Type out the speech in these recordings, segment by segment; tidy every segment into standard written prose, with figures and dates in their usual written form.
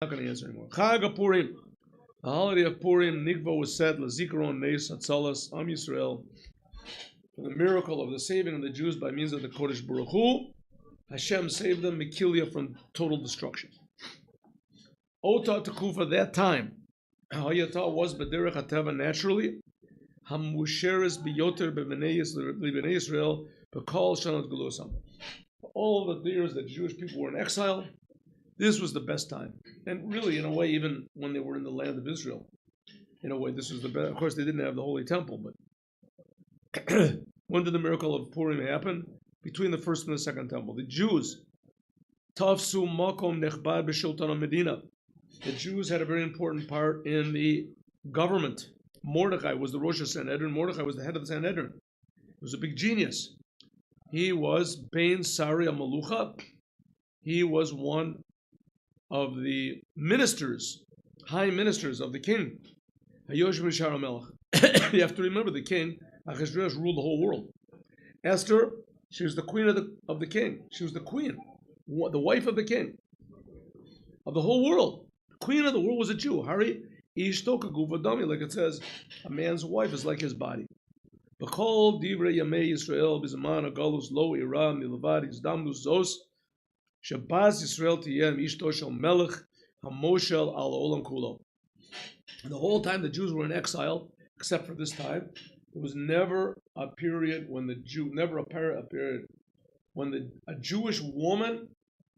Not going to answer anymore. Chag Purim. The holiday of Purim, Nikva was said, Lazikaron Neis Hatzalas Am Yisrael, for the miracle of the saving of the Jews by means of the Kodesh Baruch Hu. Hashem saved them, Mekilia, from total destruction. Ota Tekufa, that time, Hayata was B'derech HaTeva, naturally, Hamusheres Biyoter B'Bnei Yisrael, B'Kol Shanot Gelusam. All the years that Jewish people were in exile, this was the best time. And really, in a way, even when they were in the land of Israel, in a way, this was the best. Of course, they didn't have the Holy Temple, but when did the miracle of Purim happen? Between the first and the second temple. The Jews, Tafsu Makom Nechbad B'Shilton Medina. The Jews had a very important part in the government. Mordechai was the Rosh Sanhedrin. Mordechai was the head of the Sanhedrin. He was a big genius. He was Bein Sari Amalucha. He was one of the ministers, high ministers of the king. You have to remember the king, Achashverosh, ruled the whole world. Esther, she was the queen of the king. She was the queen, the wife of the king, of the whole world. The queen of the world was a Jew. Hari Ishtoka Guvadami, like it says, a man's wife is like his body. B'chol divrei yamei Yisrael b'zaman agalus lo ira milvad izdamnus zos Shabbat Yisrael tiyem ishto shel melech hamoshel al olam kulo. And the whole time the Jews were in exile, except for this time, there was never a period when a Jewish woman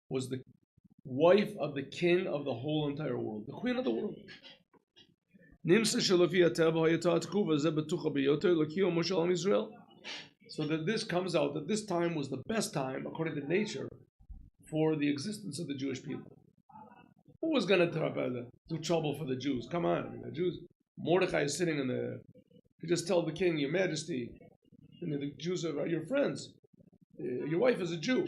was the wife of the king of the whole entire world, the queen of the world. So that this comes out that this time was the best time, according to nature, for the existence of the Jewish people. Who was going to do trouble for the Jews? Come on, the Jews. Mordechai is sitting in the. You just tell the king, Your Majesty, and the Jews are your friends. Your wife is a Jew.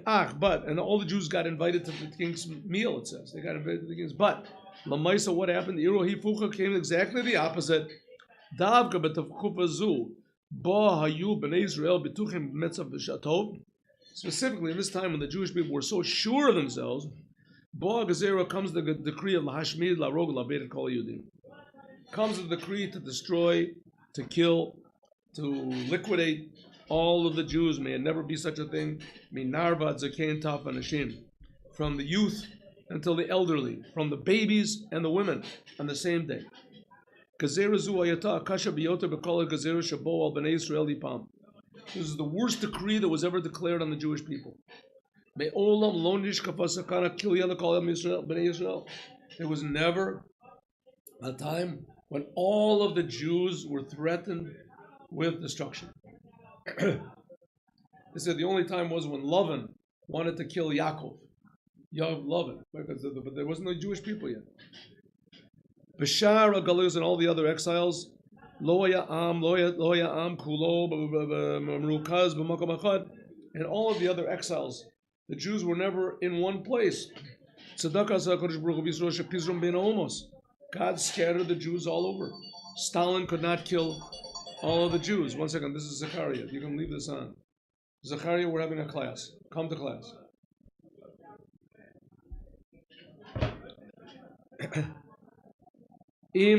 And all the Jews got invited to the king's meal. It says they got invited to the king's. But Lamaisa, what happened? The Irohi Fucha came exactly the opposite. Davka betavkufazu ba hayu b'nei Israel b'tuchim b'metzav b'shatov. Specifically, in this time when the Jewish people were so sure of themselves, Bo Gezerah comes the decree of Lahashmid Larog Labed Kol Yudim. Comes the decree to destroy, to kill, to liquidate all of the Jews. May it never be such a thing. Minarvad Zakein Taf Anashim. From the youth until the elderly, from the babies and the women on the same day. Gezerah Zu Ayata Akasha Biyoter B'Kol Gezerah Shabo Al B'nei Yisrael Ipam. This is the worst decree that was ever declared on the Jewish people. There was never a time when all of the Jews were threatened with destruction. They said the only time was when Lavan wanted to kill Yaakov. Lavan, but there wasn't no Jewish people yet. Bashar, Galus, and all the other exiles, and all of the other exiles, the Jews were never in one place. God scattered the Jews all over. Stalin could not kill all of the Jews. One second, this is Zechariah. You can leave this on. Zechariah, we're having a class. Come to class. If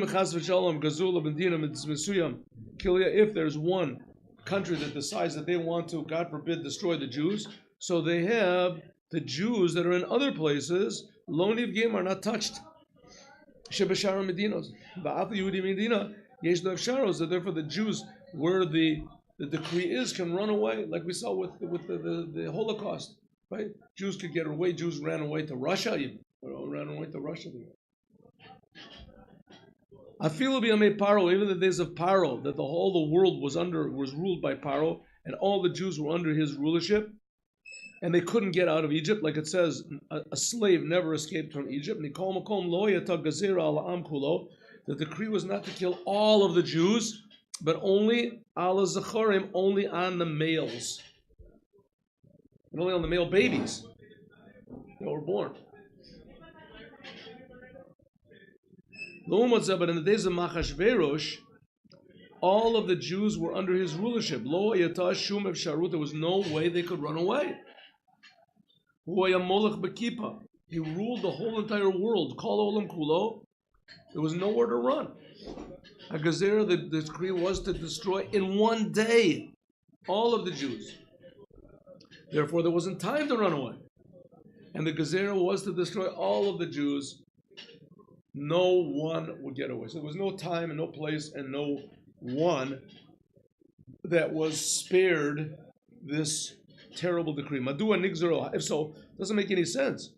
there's one country that decides that they want to, God forbid, destroy the Jews, so they have the Jews that are in other places, Loniv Gim are not touched. Shebeshara Medinos. Ba'af Yehudi Medina, Yesh Lev Sharos, that therefore the Jews, where the decree is, can run away, like we saw with the Holocaust. Right? Jews could get away. Jews ran away to Russia even. Ran away to Russia. Afilu b'yamei Paro, even the days of Paro, that the whole world was ruled by Paro, and all the Jews were under his rulership, and they couldn't get out of Egypt, like it says, a slave never escaped from Egypt. Nikol makom lo yata gezerah al ha'am kulo. The decree was not to kill all of the Jews, but only ala zacharim, only on the males, and only on the male babies that were born. But in the days of Machashverosh, all of the Jews were under his rulership. Lo yata shum efsharut. There was no way they could run away. Hu haya molech b'kippah. He ruled the whole entire world. Kol olam kulo. There was nowhere to run. A gezerah, the decree was to destroy in one day all of the Jews. Therefore, there wasn't time to run away. And the gezerah was to destroy all of the Jews. No one would get away. So there was no time and no place and no one that was spared this terrible decree. Madua nigzero. If so, it doesn't make any sense.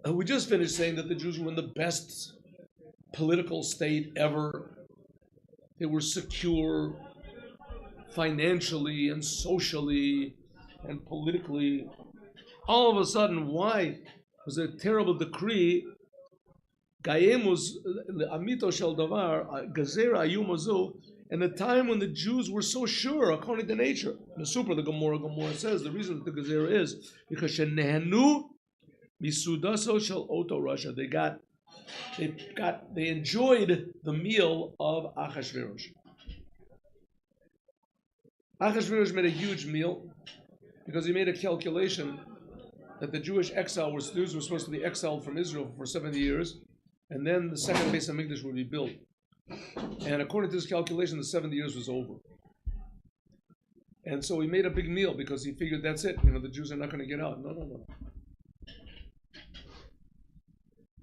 We just finished saying that the Jews were in the best political state ever. They were secure financially and socially and politically. All of a sudden, why was a terrible decree? Gayemus amito shel davar gezerah ayumazu. And the time when the Jews were so sure, according to nature, the Gemara says the reason that the gezerah is because shenehenu misudaso shel oto Russia. They enjoyed the meal of Achashverosh. Achashverosh made a huge meal because he made a calculation that the Jewish Jews were supposed to be exiled from Israel for 70 years, and then the second Beis HaMikdash would be built. And according to his calculation, the 70 years was over. And so he made a big meal because he figured that's it. The Jews are not going to get out. No.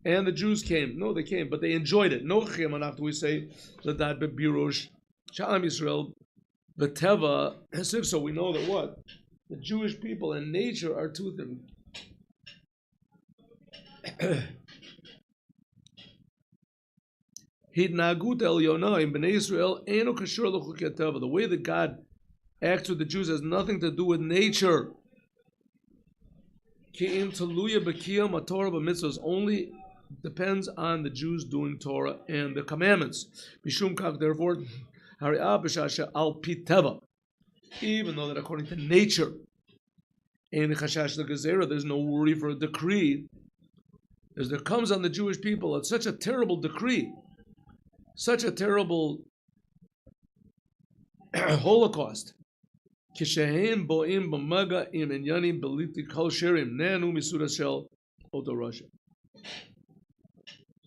And the Jews came. No, they came, but they enjoyed it. No after we say that bebirush Shalom Yisrael B'teva. So we know that what? The Jewish people and nature are two things. The way that God acts with the Jews has nothing to do with nature. Only depends on the Jews doing Torah and the commandments. Therefore, even though that according to nature, in Chashash the Gezerah, there's no worry for a decree, as there comes on the Jewish people, it's such a terrible decree, such a terrible Holocaust.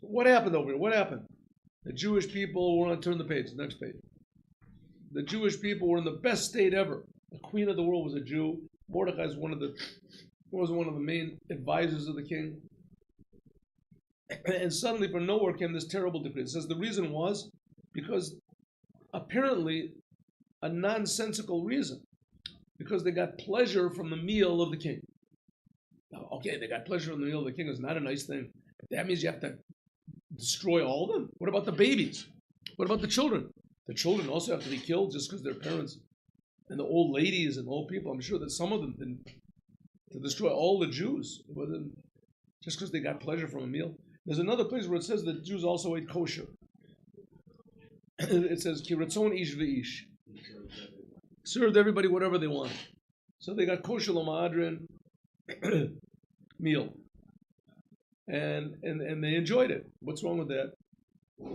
What happened over here? What happened? The Jewish people were on, turn the page, next page. The Jewish people were in the best state ever. The queen of the world was a Jew. Mordechai was one of the main advisors of the king. And suddenly from nowhere came this terrible decree. It says the reason was because apparently a nonsensical reason. Because they got pleasure from the meal of the king. Now, okay, they got pleasure from the meal of the king is not a nice thing. That means you have to destroy all of them. What about the babies? What about the children? The children also have to be killed just because their parents and the old ladies and old people. I'm sure that some of them didn't to destroy all the Jews. It wasn't just because they got pleasure from a meal. There's another place where it says that Jews also ate kosher. It says kiratzon ish v'ish. Served everybody whatever they wanted. So they got kosher l'ma'adrin meal. And they enjoyed it. What's wrong with that?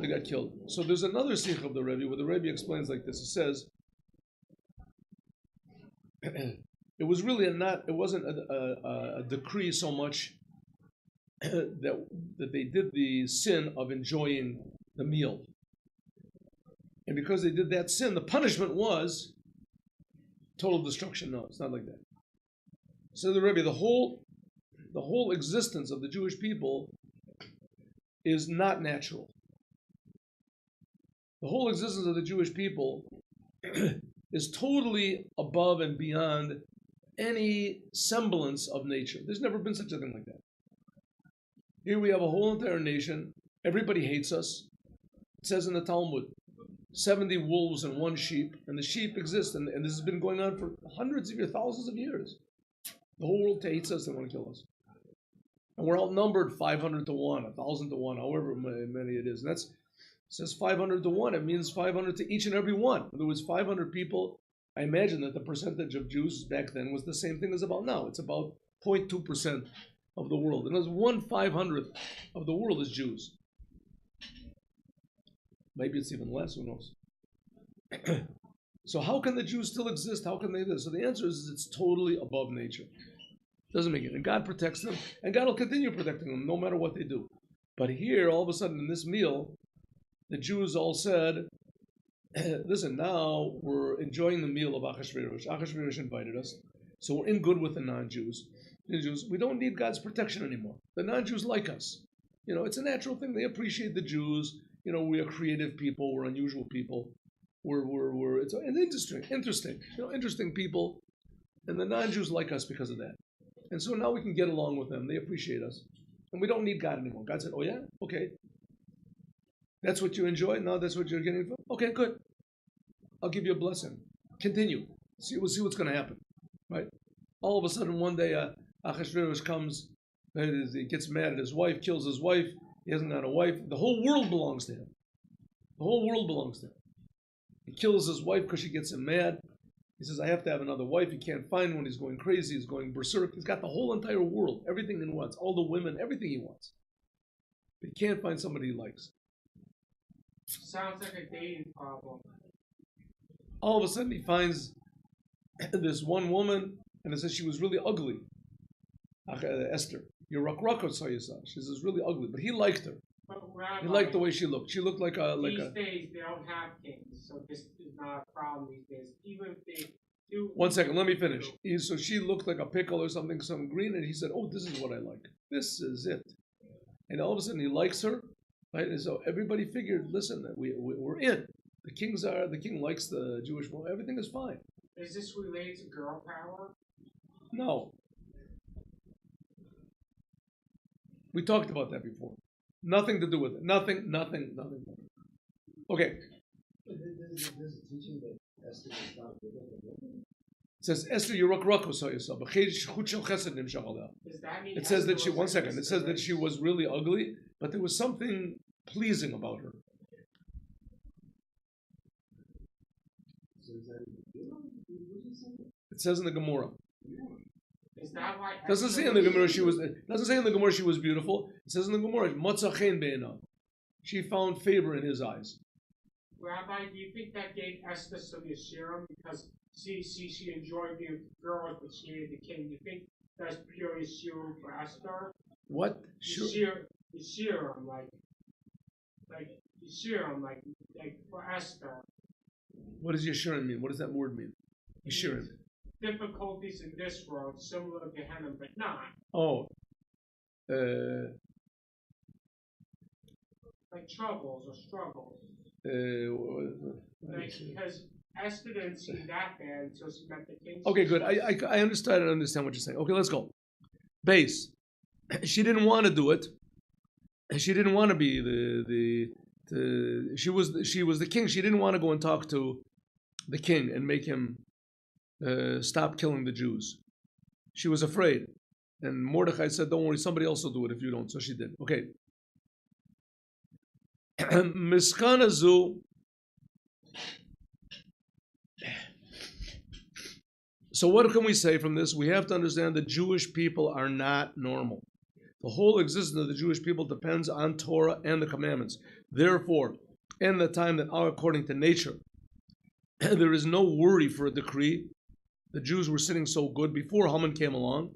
They got killed. So there's another sikh of the Rebbe where the Rebbe explains like this. It says it was really it wasn't a decree so much that they did the sin of enjoying the meal. And because they did that sin, the punishment was total destruction. No, it's not like that. So the Rebbe, the whole existence of the Jewish people is not natural. The whole existence of the Jewish people is totally above and beyond any semblance of nature. There's never been such a thing like that. Here we have a whole entire nation. Everybody hates us. It says in the Talmud, 70 wolves and 1 sheep, and the sheep exist, and this has been going on for hundreds of years, thousands of years. The whole world hates us, they want to kill us. And we're outnumbered 500 to 1, 1,000 to 1, however many it is. And it says 500 to 1, it means 500 to each and every one. In other words, 500 people. I imagine that the percentage of Jews back then was the same thing as about now. It's about 0.2% of the world. And as 1/500th of the world is Jews. Maybe it's even less, who knows? So how can the Jews still exist? How can they live? So the answer is it's totally above nature. Doesn't make it. And God protects them, and God will continue protecting them no matter what they do. But here, all of a sudden, in this meal, the Jews all said, listen, now we're enjoying the meal of Achashverosh. Achashverosh invited us, so we're in good with the non-Jews. The Jews, we don't need God's protection anymore. The non-Jews like us. It's a natural thing. They appreciate the Jews. We are creative people. We're unusual people. It's interesting. Interesting people. And the non-Jews like us because of that. And so now we can get along with them. They appreciate us. And we don't need God anymore. God said, oh yeah? Okay. That's what you enjoy? Now that's what you're getting from? Okay, good. I'll give you a blessing. Continue. We'll see what's going to happen. Right? All of a sudden, one day, Achashverosh comes, he gets mad at his wife, kills his wife. He hasn't got a wife. The whole world belongs to him. The whole world belongs to him. He kills his wife because she gets him mad. He says, I have to have another wife. He can't find one. He's going crazy. He's going berserk. He's got the whole entire world, everything he wants, all the women, everything he wants. But he can't find somebody he likes. Sounds like a dating problem. All of a sudden, he finds this one woman, and it says she was really ugly. Esther. She's really ugly, but he liked her. Rabbi, he liked the way she looked. She looked like a... These days, they don't have kings, so this is not a problem these days. Even if they do... One second, let me finish. So she looked like a pickle or something, some green, and he said, oh, this is what I like. This is it. And all of a sudden, he likes her, right? And so everybody figured, listen, we're in. The king likes the Jewish woman. Everything is fine. Is this related to girl power? No. We talked about that before. Nothing to do with it. Nothing. Okay. There's a teaching that Esther is not good. It says Esther Yerok It says that she. One second. It says that she was really ugly, but there was something pleasing about her. It says in the Gemara. Is that why? Doesn't say in the Gemara she was. Doesn't say in the Gemara she was beautiful. It says in the Gemara, Motza chen be'enav. She found favor in his eyes. Rabbi, do you think that gave Esther some Yeshiva because she enjoyed being girls, but she hated the king? Do you think that's pure Yeshiva for Esther? What? Yeshiva, like for Esther. What does Yeshirim mean? What does that word mean? Yeshirim. Difficulties in this world, similar to Gehenna, but not. Oh. Like troubles or struggles. Because Esther didn't see that bad until she met the king. Okay, good. I understand what you're saying. Okay, let's go. Base. She didn't want to do it. She didn't want to be she was the king. She didn't want to go and talk to the king and make him stop killing the Jews. She was afraid. And Mordechai said, don't worry, somebody else will do it if you don't. So she did. Okay. Miskanazu. So what can we say from this? We have to understand that Jewish people are not normal. The whole existence of the Jewish people depends on Torah and the commandments. Therefore, in the time that are according to nature, there is no worry for a decree. The Jews were sitting so good before Haman came along.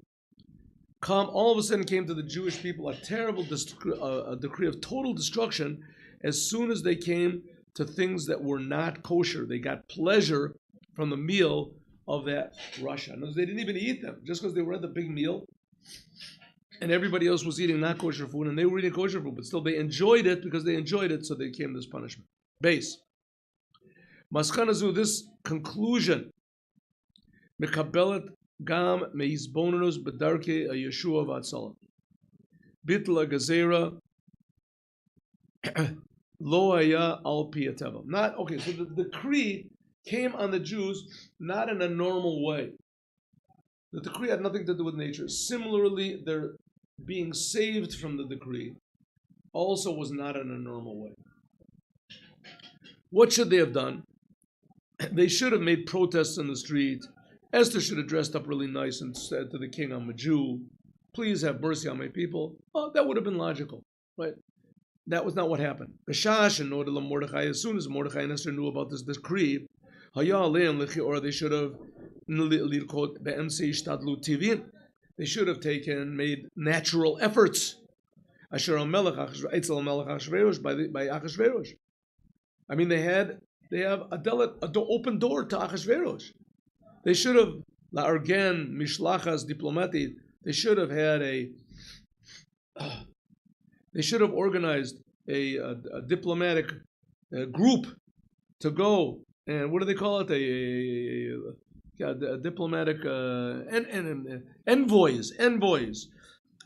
All of a sudden came to the Jewish people a terrible a decree of total destruction as soon as they came to things that were not kosher. They got pleasure from the meal of that Russia. They didn't even eat them just because they were at the big meal and everybody else was eating not kosher food and they were eating kosher food, but still they enjoyed it because they enjoyed it, so they came to this punishment. Base. Maskanazu, this conclusion, Mekabelet Gam meizbonenus bedarke a Yeshua v'atzalah. Bitla gezera lo haya al pi hateva. Not okay. So the decree came on the Jews not in a normal way. The decree had nothing to do with nature. Similarly, their being saved from the decree also was not in a normal way. What should they have done? They should have made protests in the street. Esther should have dressed up really nice and said to the king, I'm a Jew. Please have mercy on my people. Oh, that would have been logical, right? That was not what happened. As soon as Mordechai and Esther knew about this decree, they should have They should have made natural efforts. Asher Melech Eitzel Melech Achashverosh by Achashverosh. I mean, they have an open door to Achashverosh. They should have la'argen mishlachas diplomati. They should have had They should have organized a diplomatic group to go, and what do they call it? A diplomatic envoys.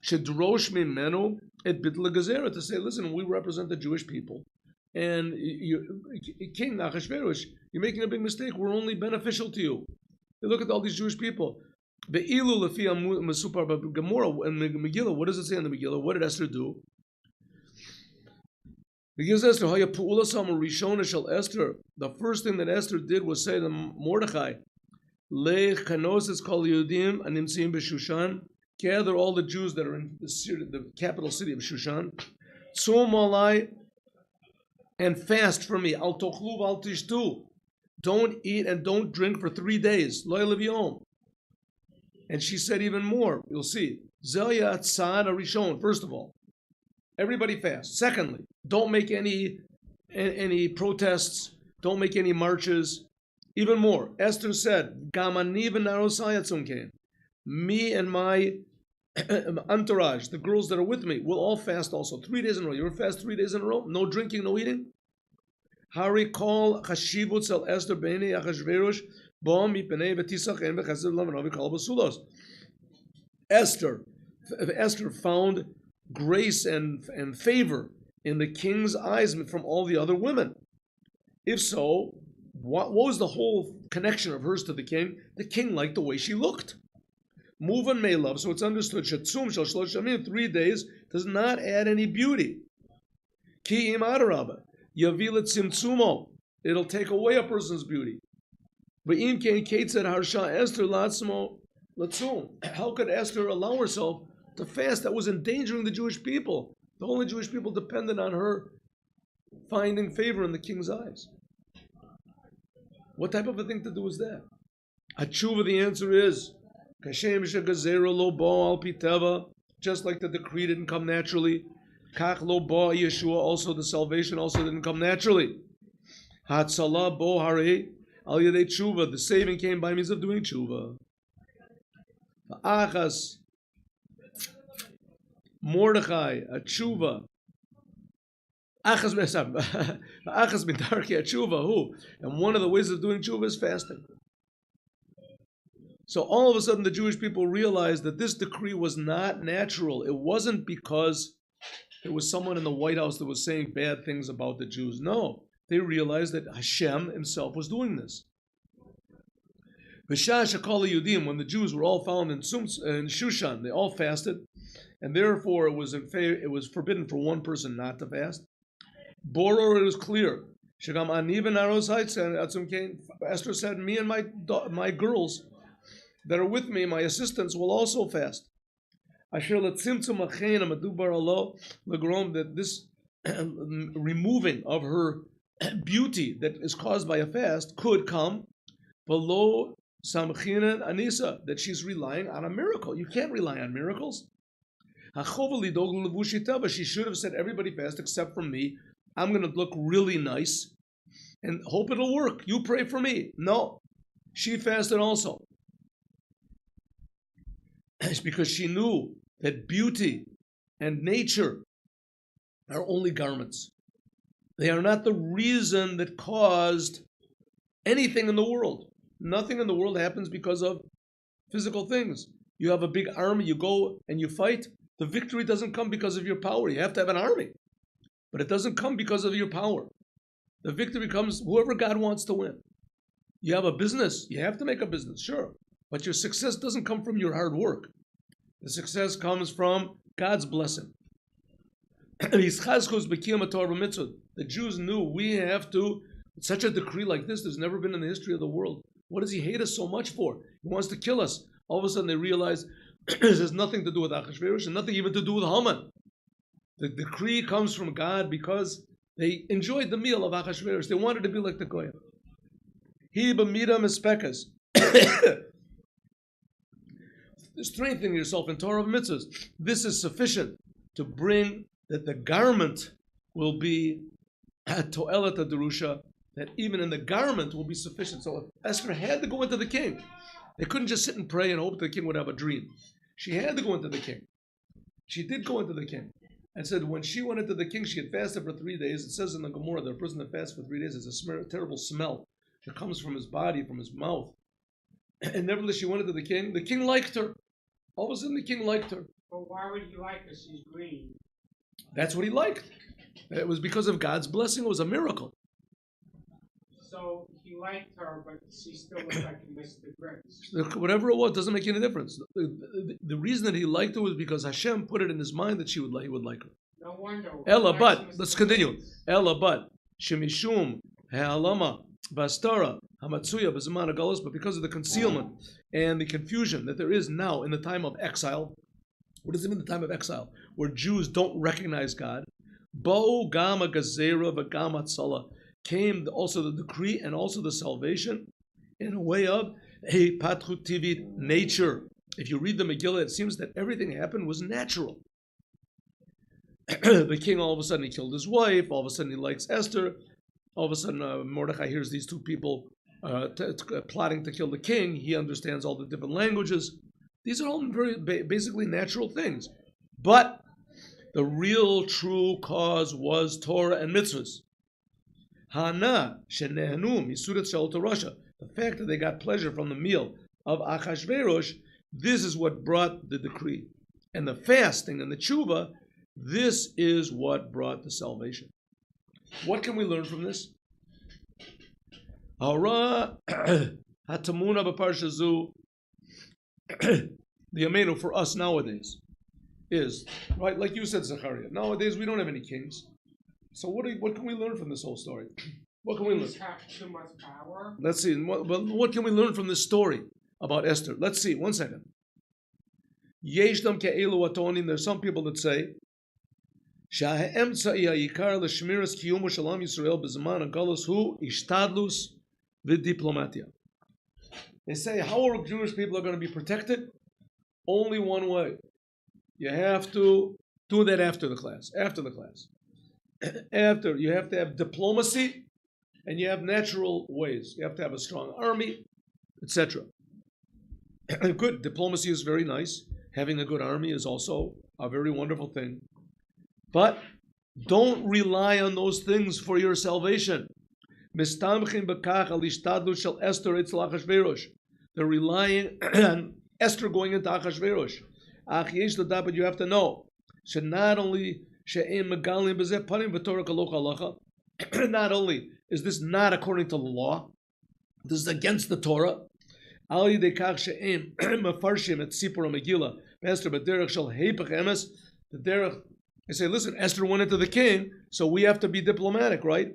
Should drosh mimenu et bitla gezerah, to say, listen, we represent the Jewish people, and King Achashverosh, you're making a big mistake. We're only beneficial to you. You look at all these Jewish people. The ilu lefi masupar Gemara and Megillah. What does it say in the Megillah? What did Esther do? Because Esther, the first thing that Esther did was say to Mordechai, gather all the Jews that are in the capital city of Shushan, and fast for me. Don't eat and don't drink for 3 days. And she said even more. You'll see. First of all, everybody fast. Secondly, don't make any protests. Don't make any marches. Even more, Esther said, me and my entourage, the girls that are with me, will all fast also. 3 days in a row. You ever fast 3 days in a row? No drinking, no eating? Hari call chashivut el Esther b'nei Achashverosh bom mipnei v'tisachen v'chesed lavanovi kol basulos. Esther found grace and favor in the king's eyes from all the other women. If so, what was the whole connection of hers to the king? The king liked the way she looked. Muvan may love, so it's understood. Shatzum shal shlosh yamim, 3 days does not add any beauty. Ki im adarabah, yavilat tzimtzumo, it'll take away a person's beauty. But im kein ketzed harsha Esther latzmo latzum. How could Esther allow herself to fast? That was endangering the Jewish people. The only Jewish people depended on her finding favor in the king's eyes. What type of a thing to do is that? Hatshuva, the answer is, just like the decree didn't come naturally, Kach lo ba Yeshua, also the salvation also didn't come naturally. Hatzala bo hare al yedei tshuva, the saving came by means of doing tshuva. Achas Mordechai, a tshuva. Achas midarki a tshuva, who? And one of the ways of doing tshuva is fasting. So all of a sudden the Jewish people realized that this decree was not natural. It wasn't because there was someone in the White House that was saying bad things about the Jews. No, they realized that Hashem himself was doing this. When the Jews were all found in Shushan, they all fasted, and therefore it was forbidden for one person not to fast. Boror, it was clear. Esther said, me and my girls that are with me, my assistants, will also fast. That this removing of her beauty that is caused by a fast could come below samchinan anisa, that she's relying on a miracle. You can't rely on miracles. She should have said, everybody fast except for me. I'm going to look really nice and hope it'll work. You pray for me. No, she fasted also. It's because she knew that beauty and nature are only garments. They are not the reason that caused anything in the world. Nothing in the world happens because of physical things. You have a big army, you go and you fight. The victory doesn't come because of your power. You have to have an army. But it doesn't come because of your power. The victory comes whoever God wants to win. You have a business. You have to make a business, sure. But your success doesn't come from your hard work. The success comes from God's blessing. The Jews knew we have to, such a decree like this, there's never been in the history of the world. What does he hate us so much for? He wants to kill us. All of a sudden they realize this has nothing to do with Achashverosh and nothing even to do with Haman. The decree comes from God because they enjoyed the meal of Achashverosh. They wanted to be like the Goyim. He b'mida mespekas. strengthening yourself in Torah and mitzvahs. This is sufficient to bring that the garment will be to'elet derusha, that even in the garment will be sufficient. So if Esther had to go into the king, they couldn't just sit and pray and hope the king would have a dream. She had to go into the king. She did go into the king. And said when she went into the king, she had fasted for 3 days. It says in the Gemara that a person that fasts for 3 days has a terrible smell that comes from his body, from his mouth. And nevertheless, she went into the king. The king liked her. All of a sudden, the king liked her. But why would he like her? She's green. That's what he liked. It was because of God's blessing. It was a miracle. So he liked her, but she still looked like a Mr. Grits. Whatever it was, doesn't make any difference. The reason that he liked her was because Hashem put it in his mind that he would like her. No wonder. Ella, but let's continue. Ella, but shemishum ha'alama bastara hamatsuya b'zman ha'galus, but because of the concealment and the confusion that there is now in the time of exile. What does it mean, the time of exile, where Jews don't recognize God? Bo gama gazera v'gama tzala, came also the decree and also the salvation in a way of a patchut tivit, nature. If you read the Megillah, it seems that everything happened was natural. The king, all of a sudden, he killed his wife. All of a sudden, he likes Esther. All of a sudden, Mordechai hears these two people plotting to kill the king. He understands all the different languages. These are all very basically natural things. But the real true cause was Torah and mitzvahs. Hana shenehnu misurat shel Torah. The fact that they got pleasure from the meal of Achashverosh, this is what brought the decree. And the fasting and the tshuva, this is what brought the salvation. What can we learn from this? Hara hatamuna b'parsha zu. The amenu for us nowadays is, right, like you said, Zechariah, nowadays we don't have any kings. So what can we learn from this whole story? What can we learn? Kings have too much power. Let's see. What can we learn from this story about Esther? Let's see. 1 second. Yeshdam ke'elu atonim. There's some people that say שהאמצעי העיקר לשמירת קיומו של עם ישראל בזמן הגלות הוא השתדלות ודיפלומטיה. They say, how are Jewish people are going to be protected? Only one way. You have to do that after the class. After the class. After, you have to have diplomacy, and you have natural ways. You have to have a strong army, etc. Good. Diplomacy is very nice. Having a good army is also a very wonderful thing. But don't rely on those things for your salvation. They're relying on Esther going into Achashverosh. But you have to know, not only not only is this not according to the law, this is against the Torah. They say, listen, Esther went into the king, so we have to be diplomatic, right?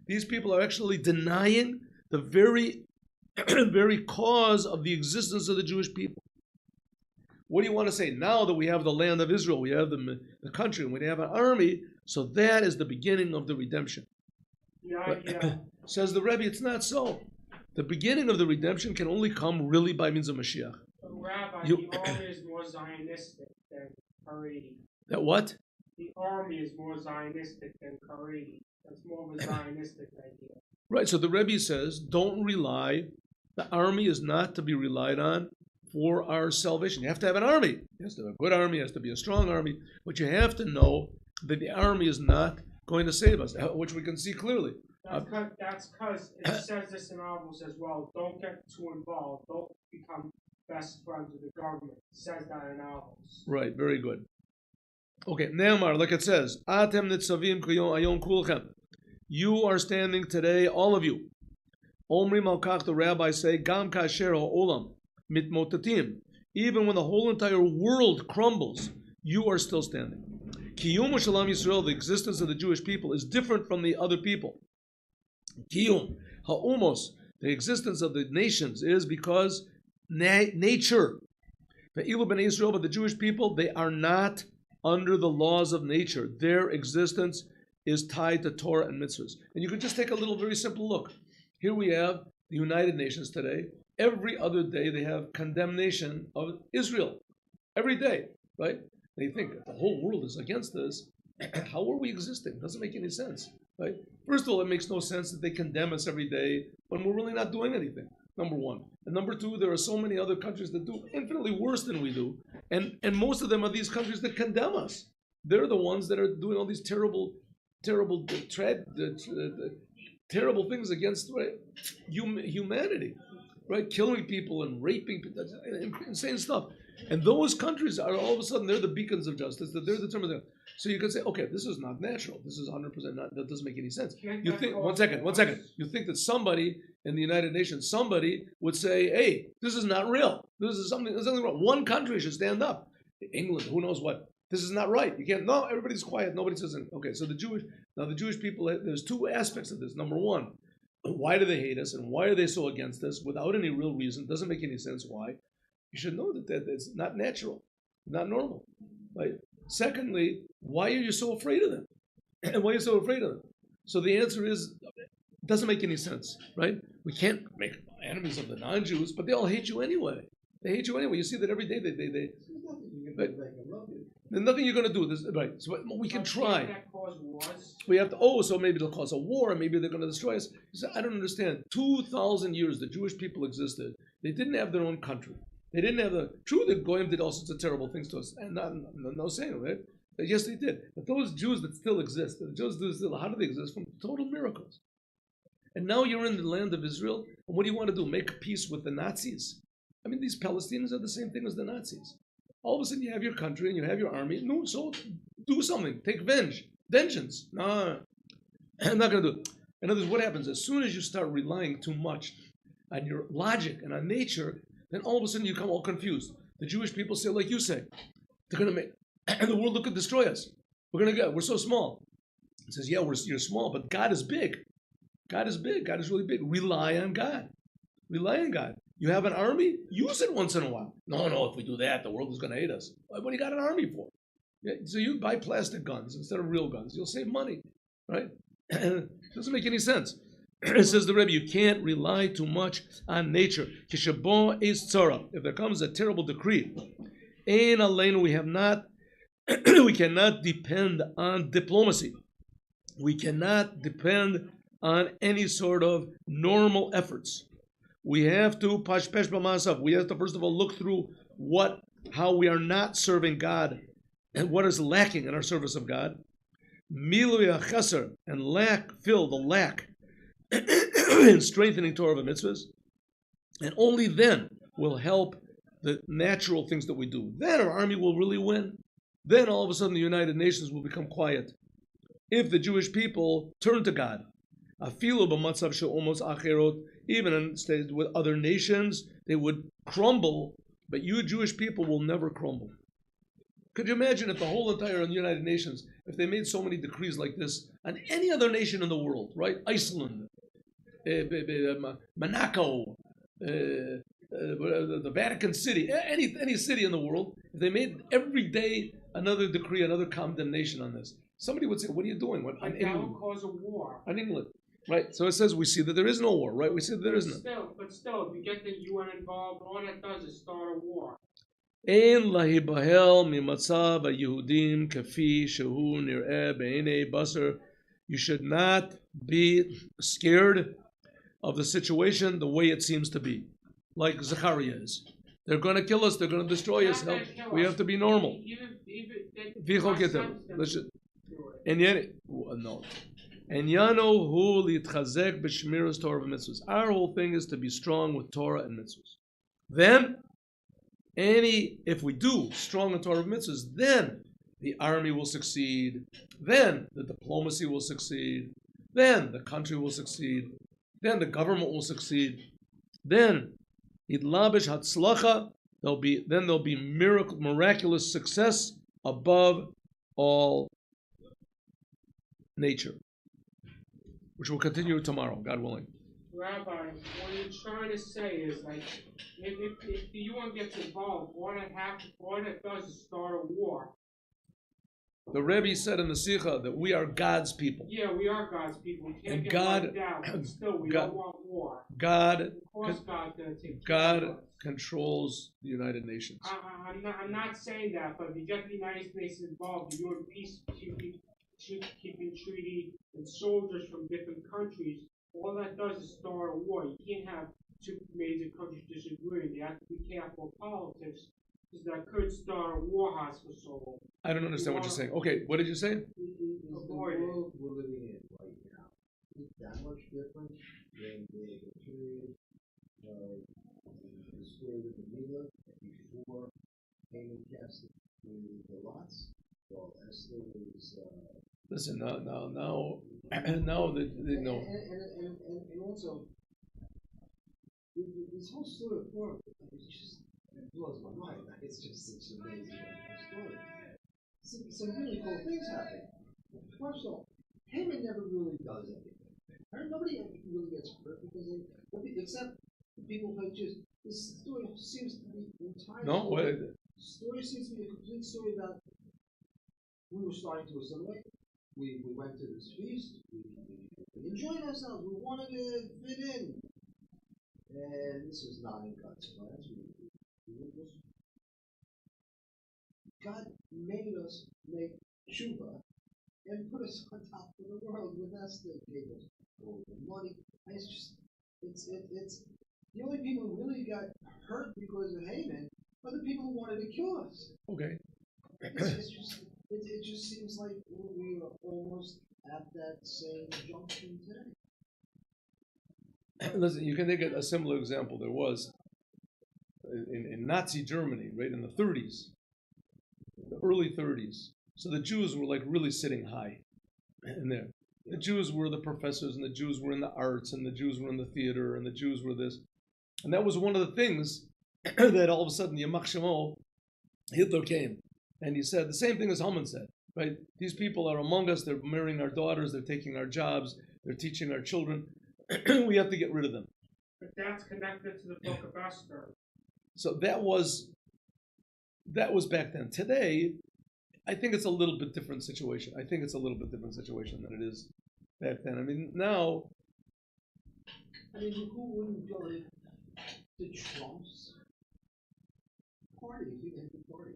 These people are actually denying the very, very cause of the existence of the Jewish people. What do you want to say? Now that we have the land of Israel, we have the country, and we have an army, so that is the beginning of the redemption. Yeah. Says the Rebbe, it's not so. The beginning of the redemption can only come really by means of Mashiach. Rabbi, the army is more Zionistic than Haredi. That what? The army is more Zionistic than Haredi. That's more of a Zionistic idea. Right, so the Rebbe says, don't rely, the army is not to be relied on for our salvation. You have to have an army. You have to have a good army, it has to be a strong army, but you have to know that the army is not going to save us, which we can see clearly. That's because it says this in Amos as well. Don't get too involved. Don't become best friends with the government. It says that in Amos. Right, very good. Okay, Ne'amar, like it says, Atem nitzavim ayon kulchem. You are standing today, all of you. Omrim al-kach, the rabbis say, Gam kasher ha'olam mitmotatim. Even when the whole entire world crumbles, you are still standing. Kiyum Shalam Yisrael, the existence of the Jewish people, is different from the other people. Kiyum ha'umos, the existence of the nations, is because nature. But the Jewish people, they are not under the laws of nature. Their existence is tied to Torah and mitzvahs. And you can just take a little very simple look. Here we have the United Nations today, every other day they have condemnation of Israel. Every day, right? They think the whole world is against this. How are we existing? Doesn't make any sense, right? First of all, it makes no sense that they condemn us every day when we're really not doing anything. Number one. And number two, there are so many other countries that do infinitely worse than we do. And most of them are these countries that condemn us. They're the ones that are doing all these terrible things against humanity, right? Killing people and raping people, insane stuff. And those countries are all of a sudden, they're the beacons of justice, that they're determined. So you can say, okay, this is not natural. This is 100% not, that doesn't make any sense. You think, one second. You think that somebody in the United Nations, somebody would say, hey, this is not real. There's something wrong. One country should stand up. England, who knows what. This is not right. You can't, no, everybody's quiet. Nobody says anything. Okay, so the Jewish people, there's two aspects of this. Number one, why do they hate us and why are they so against us without any real reason? Doesn't make any sense why. You should know that it's not natural, not normal. Right? Secondly, why are you so afraid of them? And why are you so afraid of them? So the answer is, it doesn't make any sense, right? We can't make enemies of the non-Jews, but they all hate you anyway. They hate you anyway. You see that every day. There's nothing you're going to do. Right? So we can try. We have to. So maybe it'll cause a war, and maybe they're going to destroy us. I don't understand. 2,000 years the Jewish people existed. They didn't have their own country. They didn't have the Goyim did all sorts of terrible things to us, and no saying, right? Yes, they did. But those Jews that still exist, how do they exist? From total miracles. And now you're in the land of Israel, and what do you want to do? Make peace with the Nazis? I mean, these Palestinians are the same thing as the Nazis. All of a sudden, you have your country and you have your army. No, so do something. Take vengeance. No, I'm not going to do it. In other words, what happens? As soon as you start relying too much on your logic and on nature, then all of a sudden you come all confused. The Jewish people say, like you say, they're going to make, and the world could destroy us. We're so small. It says, yeah, you're small, but God is big. God is big. God is really big. Rely on God. Rely on God. You have an army? Use it once in a while. No, if we do that, the world is going to hate us. What do you got an army for? Yeah, so you buy plastic guns instead of real guns. You'll save money, right? It doesn't make any sense. It says the Rebbe, you can't rely too much on nature. Kishabo is tzara. If there comes a terrible decree, ein aleinu, we cannot depend on diplomacy. We cannot depend on any sort of normal efforts. We have to pashpesh b'maasav. We have to first of all look through how we are not serving God and what is lacking in our service of God. Milui hachaser, and fill the lack in strengthening Torah and mitzvahs, and only then will help the natural things that we do. Then our army will really win. Then all of a sudden the United Nations will become quiet. If the Jewish people turn to God, afilu b'matzav she'omos acherot, even in states with other nations, they would crumble, but you Jewish people will never crumble. Could you imagine if the whole entire United Nations, if they made so many decrees like this on any other nation in the world, right? Iceland, Monaco, the Vatican City, any city in the world, if they made every day another decree, another condemnation on this, somebody would say, what are you doing? What, that will cause a war. On England. Right, so it says we see that there is no war, right? We see that there is none. But still, if you get the UN involved, all that does is start a war. Ein lahibahel mimatzav haYehudim kafi shehu nir'eh b'einei basar. You should not be scared of the situation the way it seems to be, like Zechariah is. They're going to kill us. They're going to destroy us. No, we have to be normal. And Yano hu litchazek b'shmiras Torah v'mitzvahs. Our whole thing is to be strong with Torah and mitzvahs. Then, if we do strong in Torah and mitzvahs, then the army will succeed. Then the diplomacy will succeed. Then the country will succeed. Then the government will succeed. Then idlabish hatzlacha. There'll be miraculous success above all nature, which will continue tomorrow, God willing. Rabbi, what you're trying to say is, like, if the UN gets involved, all that does is start a war. The Rebbe said in the Sikha that we are God's people. Yeah, we are God's people. We can't And get God- wiped out, but still, we God- don't want war. God, Of course, God's going to take care of God us. controls the United Nations. I'm not saying that, but if you get the United States involved, the UN peacekeeping treaty and soldiers from different countries, all that does is start a war. You can't have two major countries disagreeing. You have to be careful of politics, because that could start a war hospital. I don't understand what you're saying. Okay, what did you say? Is the Avoid it. world we're living in right now, is it that much different than the period of the story of the Mila before Haman cast the lots? Well, Esther was, Listen, now, no. and also, this whole story of Torah, it blows my mind. It's just such an amazing story. Some really cool things happen. First of all, Haman never really does anything. Nobody really gets hurt because except people who just, this story seems to be entirely. No, wait. Story seems to be a complete story about we were starting to assimilate. We went to this feast. We enjoyed ourselves. We wanted to fit in. And this was not in God's plans. God made us make tshuva and put us on top of the world with Esther. Gave us gold and money. And it's the only people who really got hurt because of Haman are the people who wanted to kill us. Okay. It just seems like we are almost at that same junction today. Listen, you can take a similar example. There was in Nazi Germany, right, in the 30s, the early 30s. So the Jews were like really sitting high in there. The Jews were the professors, and the Jews were in the arts, and the Jews were in the theater, and the Jews were this. And that was one of the things that all of a sudden, Yamach Shemo, Hitler came. And he said the same thing as Haman said, right? These people are among us. They're marrying our daughters. They're taking our jobs. They're teaching our children. We have to get rid of them. But that's connected to the book of Esther. So that was back then. Today, I think it's a little bit different situation. I think it's a little bit different situation than it is back then. I mean, now. I mean, who wouldn't go to Trump's party if he had the party?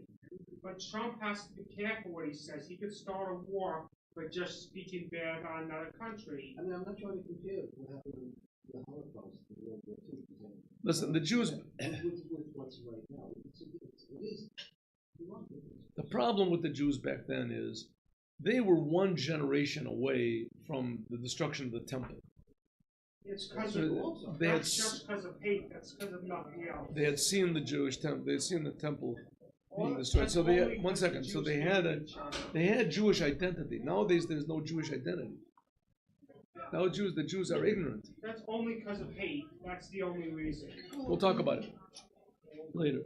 But Trump has to be careful what he says. He could start a war by just speaking bad on another country. I mean, I'm not trying to compare what happened in the Holocaust to World War II. Listen, the Jews. With what's right now, it is. The problem with the Jews back then is they were one generation away from the destruction of the temple. It's because So of, that's just because of hate. That's because of nothing else. They had seen the Jewish temple. They had seen the temple being Well, destroyed. that's So they only had, one because the second. So Jews they had Jewish identity. Nowadays, there's no Jewish identity. Now the Jews are ignorant. That's only because of hate. That's the only reason. We'll talk about it later.